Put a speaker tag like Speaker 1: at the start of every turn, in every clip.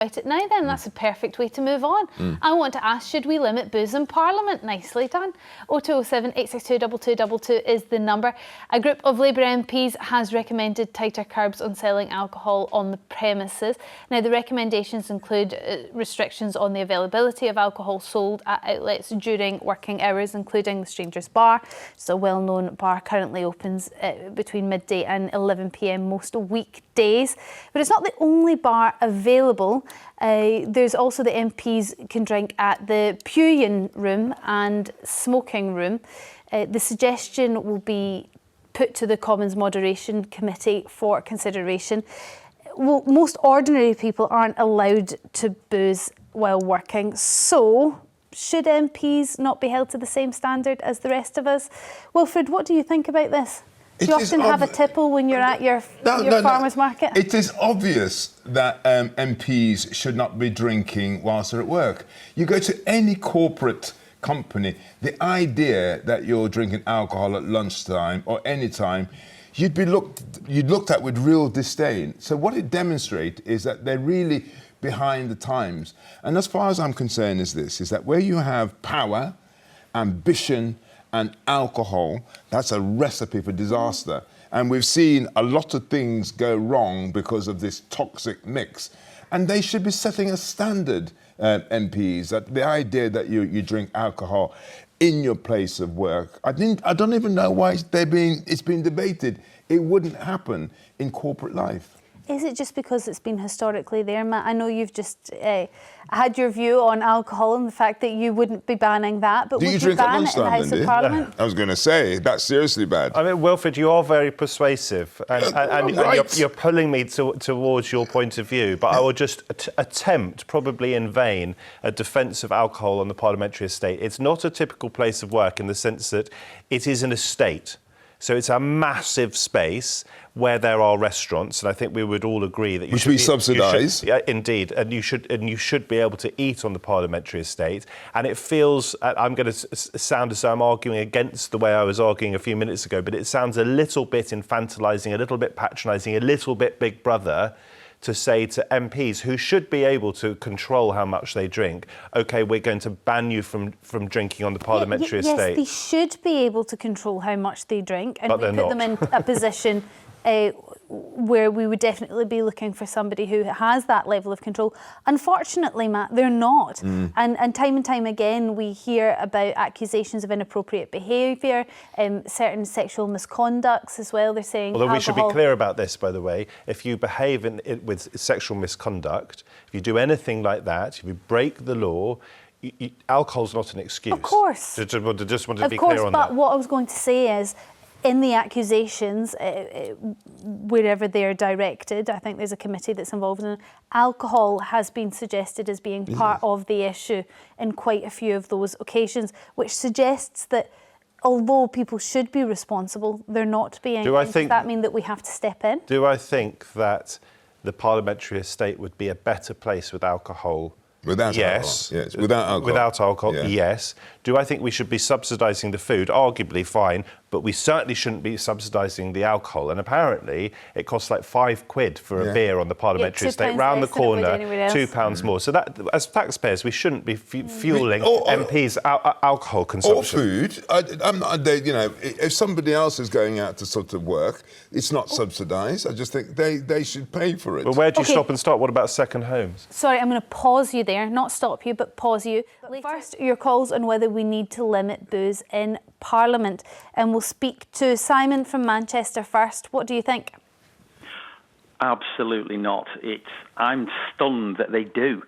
Speaker 1: About it now then, that's a perfect way to move on. I want to ask, should we limit booze in Parliament? Nicely done. 0207 862 2222 is the number. A group of Labour MPs has recommended tighter curbs on selling alcohol on the premises. Now the recommendations include restrictions on the availability of alcohol sold at outlets during working hours, including the Strangers Bar. It's a well-known bar, currently opens between midday and 11 p.m. most weekdays. But it's not the only bar available. There's also the MPs can drink at the Pugin room and smoking room. The suggestion will be put to the Commons Moderation Committee for consideration. Well, most ordinary people aren't allowed to booze while working, so should MPs not be held to the same standard as the rest of us? Wilfred, what do you think about this? Do you often have a tipple when you're at your farmer's market?
Speaker 2: It is obvious that MPs should not be drinking whilst they're at work. You go to any corporate company, the idea that you're drinking alcohol at lunchtime or any time, you'd looked at with real disdain. So what it demonstrates is that they're really behind the times. And as far as I'm concerned is this, is that where you have power, ambition, and alcohol, that's a recipe for disaster. And we've seen a lot of things go wrong because of this toxic mix. And they should be setting a standard, MPs, that the idea that you drink alcohol in your place of work, I don't even know why it's been debated. It wouldn't happen in corporate life.
Speaker 1: Is it just because it's been historically there, Matt? I know you've just had your view on alcohol and the fact that you wouldn't be banning that, but would you ban it in the House of Parliament?
Speaker 2: I was going to say, that's seriously bad.
Speaker 3: I mean, Wilfred, you are very persuasive, and you're pulling me towards your point of view, but I will just attempt, probably in vain, a defence of alcohol on the parliamentary estate. It's not a typical place of work in the sense that it is an estate. So it's a massive space where there are restaurants, and I think we would all agree that
Speaker 2: which we subsidise.
Speaker 3: Yeah, indeed, and you should be able to eat on the parliamentary estate. And it feels, I'm going to sound as though I'm arguing against the way I was arguing a few minutes ago, but it sounds a little bit infantilising, a little bit patronising, a little bit Big Brother, to say to MPs who should be able to control how much they drink, OK, we're going to ban you from drinking on the parliamentary estate.
Speaker 1: Yes, they should be able to control how much they drink, and we put them in a position where we would definitely be looking for somebody who has that level of control. Unfortunately, Matt, they're not. And time again, we hear about accusations of inappropriate behaviour, certain sexual misconducts as well. They're saying
Speaker 3: although we should be clear about this, by the way, if you behave with sexual misconduct, if you do anything like that, if you break the law, alcohol's not an excuse.
Speaker 1: Of course.
Speaker 3: Just wanted to be clear on that.
Speaker 1: But what I was going to say is, in the accusations, wherever they're directed, I think there's a committee that's involved in it, alcohol has been suggested as being part of the issue in quite a few of those occasions, which suggests that although people should be responsible, they're not being. Does that mean that we have to step in?
Speaker 3: Do I think that the parliamentary estate would be a better place with alcohol?
Speaker 2: Without alcohol, yes. Without alcohol.
Speaker 3: Without alcohol, yes. Do I think we should be subsidising the food? Arguably, fine. But we certainly shouldn't be subsidising the alcohol. And apparently, it costs like £5 for a beer on the parliamentary estate. Round the corner, £2 more. So that, as taxpayers, we shouldn't be fueling MPs' alcohol consumption.
Speaker 2: Or food. If somebody else is going out to sort of work, it's not subsidised. I just think they should pay for it.
Speaker 3: But where do you stop and start? What about second homes?
Speaker 1: Sorry, I'm going to pause you there. Not stop you, but pause you. But first, your calls on whether we need to limit booze in Parliament. And we'll speak to Simon from Manchester first. What do you think?
Speaker 4: Absolutely not. I'm stunned that they do.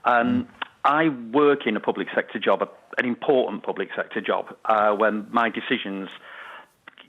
Speaker 4: I work in a public sector job, an important public sector job, when my decisions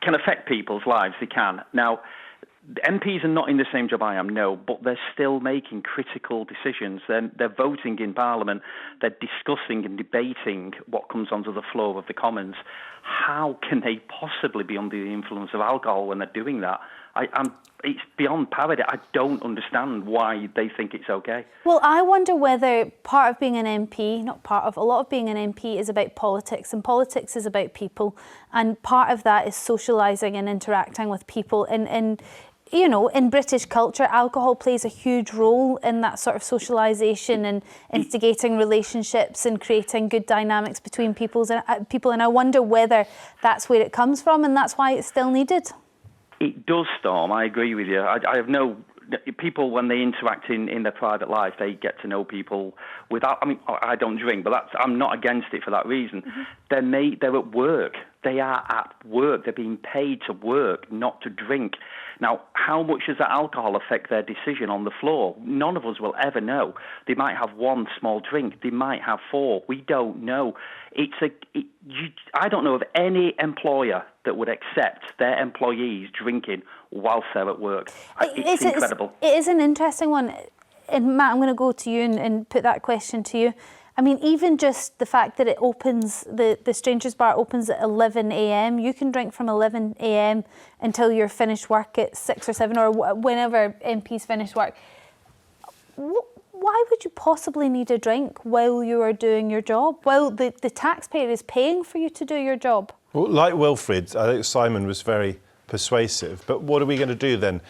Speaker 4: can affect people's lives. They can. Now, the MPs are not in the same job I am, no, but they're still making critical decisions. They're voting in Parliament. They're discussing and debating what comes onto the floor of the Commons. How can they possibly be under the influence of alcohol when they're doing that? It's beyond parody. I don't understand why they think it's okay.
Speaker 1: Well, I wonder whether part of being an MP, a lot of being an MP is about politics, and politics is about people, and part of that is socialising and interacting with people. And you know, in British culture, alcohol plays a huge role in that sort of socialisation and instigating relationships and creating good dynamics between people. And I wonder whether that's where it comes from and that's why it's still needed. It
Speaker 4: does, Storm. I agree with you. I have no... People, when they interact in their private life, they get to know people without... I mean, I don't drink, but I'm not against it for that reason. Mm-hmm. They're at work. They are at work. They're being paid to work, not to drink. Now, how much does that alcohol affect their decision on the floor? None of us will ever know. They might have one small drink. They might have four. We don't know. I don't know of any employer that would accept their employees drinking whilst they're at work. It's incredible.
Speaker 1: It is an interesting one. And Matt, I'm going to go to you and put that question to you. I mean, even just the fact that it opens, the Strangers Bar opens at 11 a.m, you can drink from 11 a.m. until you're finished work at 6 or 7 or whenever MPs finish work. Why would you possibly need a drink while you are doing your job, while the taxpayer is paying for you to do your job? Well,
Speaker 3: like Wilfred, I think Simon was very persuasive. But what are we going to do then?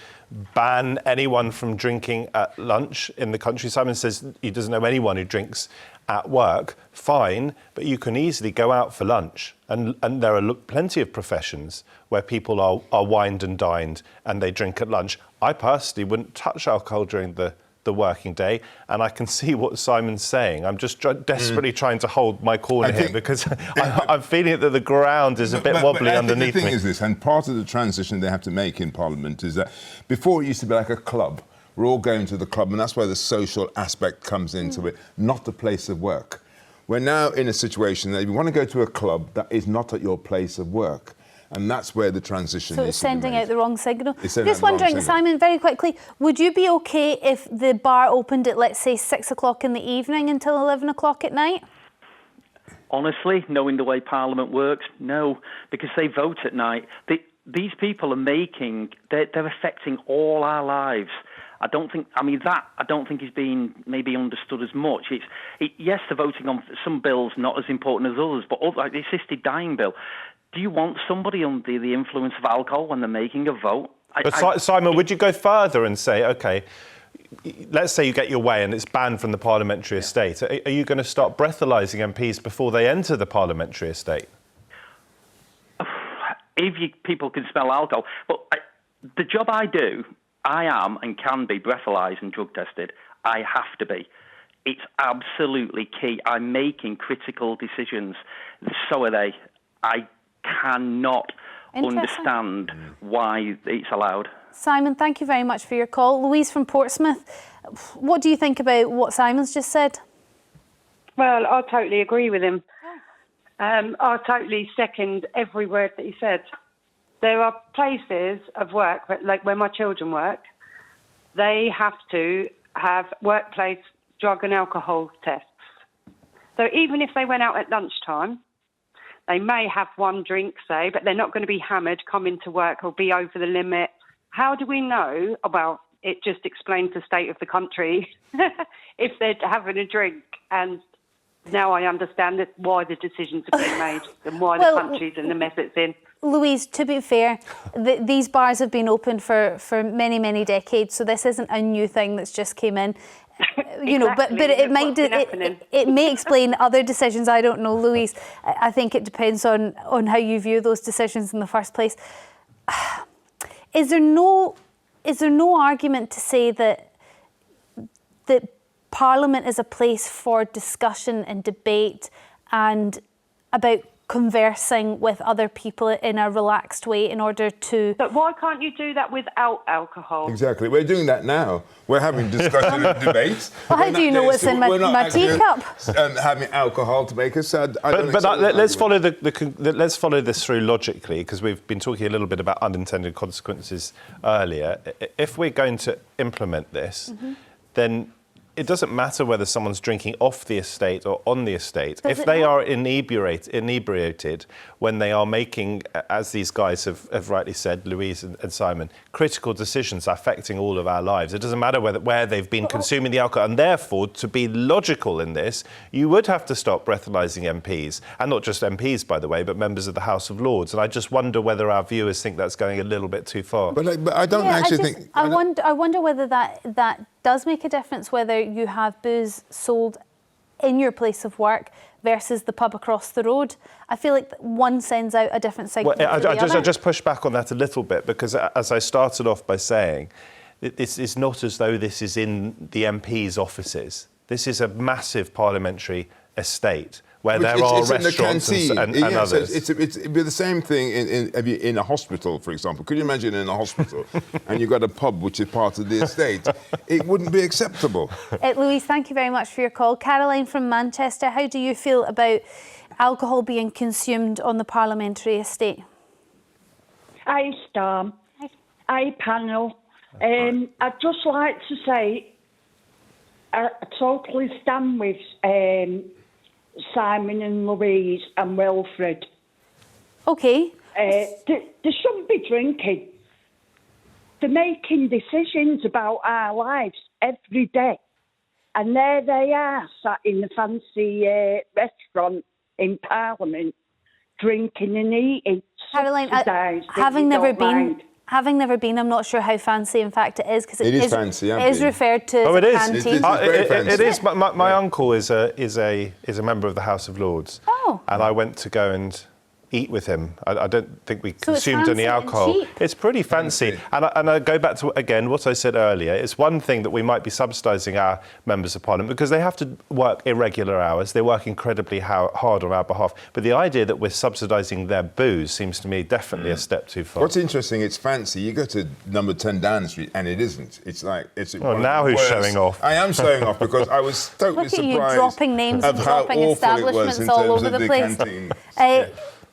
Speaker 3: Ban anyone from drinking at lunch in the country? Simon says he doesn't know anyone who drinks at work. Fine, but you can easily go out for lunch. And there are plenty of professions where people are wined and dined and they drink at lunch. I personally wouldn't touch alcohol during the working day, and I can see what Simon's saying. I'm just desperately trying to hold my corner here because I'm feeling that the ground is a bit wobbly underneath me.
Speaker 2: The thing is this, and part of the transition they have to make in Parliament is that before it used to be like a club. We're all going to the club, and that's where the social aspect comes into it, not the place of work. We're now in a situation that if you want to go to a club, that is not at your place of work. And that's where the transition is. So
Speaker 1: it's sending out the wrong signal. Just wondering, Simon, very quickly, would you be OK if the bar opened at, let's say, 6 o'clock in the evening until 11 o'clock at night?
Speaker 4: Honestly, knowing the way Parliament works, no, because they vote at night. These people are they're affecting all our lives. I don't think is being maybe understood as much. Yes, they're voting on some bills not as important as others, but like the assisted dying bill. Do you want somebody under the influence of alcohol when they're making a vote?
Speaker 3: Simon, would you go further and say, OK, let's say you get your way and it's banned from the parliamentary estate. Are you going to start breathalyzing MPs before they enter the parliamentary estate?
Speaker 4: If people can smell alcohol. But the job I do, I am and can be breathalyzed and drug tested. I have to be. It's absolutely key. I'm making critical decisions. So are they. I cannot understand why it's allowed.
Speaker 1: Simon, thank you very much for your call. Louise from Portsmouth, what do you think about what Simon's just said?
Speaker 5: Well, I totally agree with him. I totally second every word that he said. There are places of work, like where my children work, they have to have workplace drug and alcohol tests. So even if they went out at lunchtime, they may have one drink, say, but they're not going to be hammered, come into work or be over the limit. How do we know? Well, it just explains the state of the country if they're having a drink. And now I understand why the decisions are being made and why the country's in the mess it's in.
Speaker 1: Louise, to be fair, these bars have been open for many, many decades, so this isn't a new thing that's just came in. You know, but it may explain other decisions. I don't know, Louise. I think it depends on how you view those decisions in the first place. Is there no argument to say that Parliament is a place for discussion and debate and about conversing with other people in a relaxed way in order to...
Speaker 5: But why can't you do that without alcohol?
Speaker 2: Exactly. We're doing that now. We're having discussion and debates.
Speaker 1: Well, how do you know what's in my teacup?
Speaker 2: Having alcohol to make us sad.
Speaker 3: Let's follow this through logically, because we've been talking a little bit about unintended consequences earlier. If we're going to implement this, then it doesn't matter whether someone's drinking off the estate or on the estate.
Speaker 1: Does
Speaker 3: if
Speaker 1: it
Speaker 3: they
Speaker 1: not?
Speaker 3: are inebriated when they are making, as these guys have rightly said, Louise and Simon, critical decisions affecting all of our lives. It doesn't matter where they've been consuming the alcohol. And therefore, to be logical in this, you would have to stop breathalyzing MPs. And not just MPs, by the way, but members of the House of Lords. And I just wonder whether our viewers think that's going a little bit too far.
Speaker 2: But I don't think...
Speaker 1: I wonder whether that does make a difference, whether you have booze sold in your place of work versus the pub across the road. I feel like one sends out a different signal.
Speaker 3: I just push back on that a little bit, because as I started off by saying, this is not as though this is in the MPs' offices. This is a massive parliamentary estate where there are restaurants and others.
Speaker 2: It'd be the same thing in a hospital, for example. Could you imagine in a hospital and you've got a pub which is part of the estate? It wouldn't be acceptable.
Speaker 1: Louise, thank you very much for your call. Caroline from Manchester, how do you feel about alcohol being consumed on the parliamentary estate?
Speaker 6: Hi, Storm. Hi, panel. I'd just like to say I totally stand with Simon and Louise and Wilfred.
Speaker 1: OK.
Speaker 6: They shouldn't be drinking. They're making decisions about our lives every day. And there they are, sat in the fancy restaurant in Parliament, drinking and eating.
Speaker 1: Caroline, having never been, I'm not sure how fancy, in fact, it is, because it is fancy. It is referred to as a canteen.
Speaker 3: It is. My uncle is a member of the House of Lords.
Speaker 1: Oh.
Speaker 3: And I went to go and eat with him. I don't think we
Speaker 1: So
Speaker 3: consumed any alcohol. It's pretty fancy. And I go back to, again, what I said earlier. It's one thing that we might be subsidising our members of Parliament because they have to work irregular hours. They work incredibly hard on our behalf. But the idea that we're subsidising their booze seems to me definitely a step too far.
Speaker 2: What's interesting, it's fancy. You go to number 10 Downing Street and it isn't. It's like...
Speaker 3: Well, now who's showing off?
Speaker 2: I am showing off because I was totally surprised.
Speaker 1: Look at you dropping names and dropping establishments all over the place.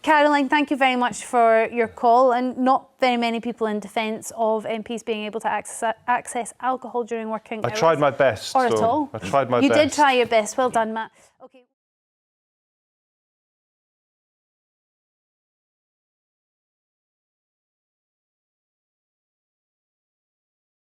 Speaker 1: Caroline, thank you very much for your call, and not very many people in defence of MPs being able to access alcohol during working hours.
Speaker 3: I tried my best.
Speaker 1: Or at all.
Speaker 3: I tried my best.
Speaker 1: You did try your best. Well done, Matt. Okay.